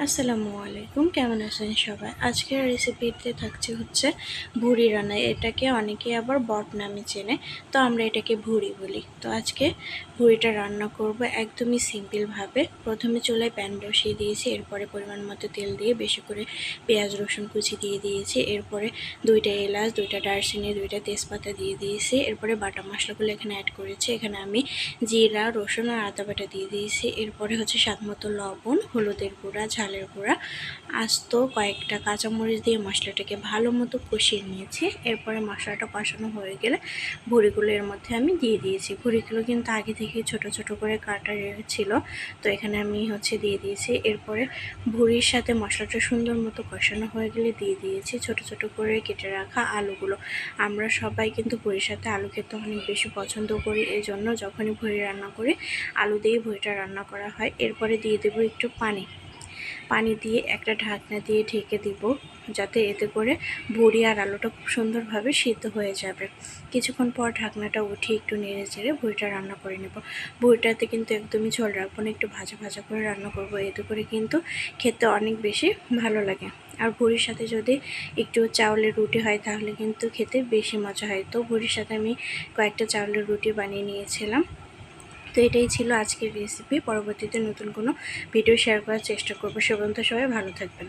আসসালামু আলাইকুম, কেমন আছেন সবাই? আজকের রেসিপিতে থাকছে হচ্ছে ভুড়ি রান্না। এটাকে অনেকে আবার বট নামে চেনে, তো আমরা এটাকে ভুড়ি বলি। তো আজকে ভুড়িটা রান্না করব একদমই সিম্পলভাবে। প্রথমে চুলায় প্যান বসিয়ে দিয়েছি, এরপরে পরিমাণ মতো তেল দিয়ে বেশি করে পেঁয়াজ রসুন কুচি দিয়ে দিয়েছি, এরপরে 2টা এলাচ, 2টা দারচিনি, 2টা তেজপাতা দিয়ে দিয়েছি, এরপরে বাটা মশলাগুলো এখানে অ্যাড করেছি। এখানে আমি জিরা, রসুন আর আদা বাটা দিয়ে দিয়েছি, এরপরে হচ্ছে স্বাদমতো লবণ, হলুদের গুঁড়া, ঝালের গুঁড়া, আস্ত কয়েকটা কাঁচামরিচ দিয়ে মশলাটাকে ভালো মতো কষিয়ে নিয়েছি। এরপরে মশলাটা কষানো হয়ে গেলে ভুড়িগুলো এর মধ্যে আমি দিয়ে দিয়েছি। ভুড়িগুলো কিন্তু আগে থেকে ছোট ছোট করে কাটা ছিল, তো এখানে আমি দিয়ে দিয়েছি। এরপরে ভুড়ির সাথে মশলাটা সুন্দর মতো কষানো হয়ে গেলে দিয়ে দিয়েছি ছোট ছোট করে কেটে রাখা আলুগুলো। আমরা সবাই কিন্তু ভুড়ির সাথে আলু খেতে অনেক বেশি পছন্দ করি, এই জন্য যখনই ভুড়ি রান্না করি আলু দিয়েই ভুড়িটা রান্না করা হয়। এরপরে দিয়ে দেবো একটু পানি দিয়ে একটা ঢাকনা দিয়ে ঢেকে দিব, যাতে এতে করে ভুড়ি আর আলুটা খুব সুন্দরভাবে সিদ্ধ হয়ে যাবে। কিছুক্ষণ পর ঢাকনাটা উঠিয়ে একটু নেড়ে চেড়ে ভুড়িটা রান্না করে নেব। ভুড়িটাতে কিন্তু একদমই ঝোল রাখবো না, একটু ভাজা ভাজা করে রান্না করব, এতে করে কিন্তু খেতে অনেক বেশি ভালো লাগে। আর ভুড়ির সাথে যদি একটু চাউলের রুটি হয় তাহলে কিন্তু খেতে বেশি মজা হয়। তো ভুড়ির সাথে আমি কয়েকটা চাউলের রুটি বানিয়ে নিয়েছিলাম। তো এটাই ছিল আজকের রেসিপি। পরবর্তীতে নতুন কোনো ভিডিও শেয়ার করার চেষ্টা করবো। সে পর্যন্ত সবাই ভালো থাকবেন।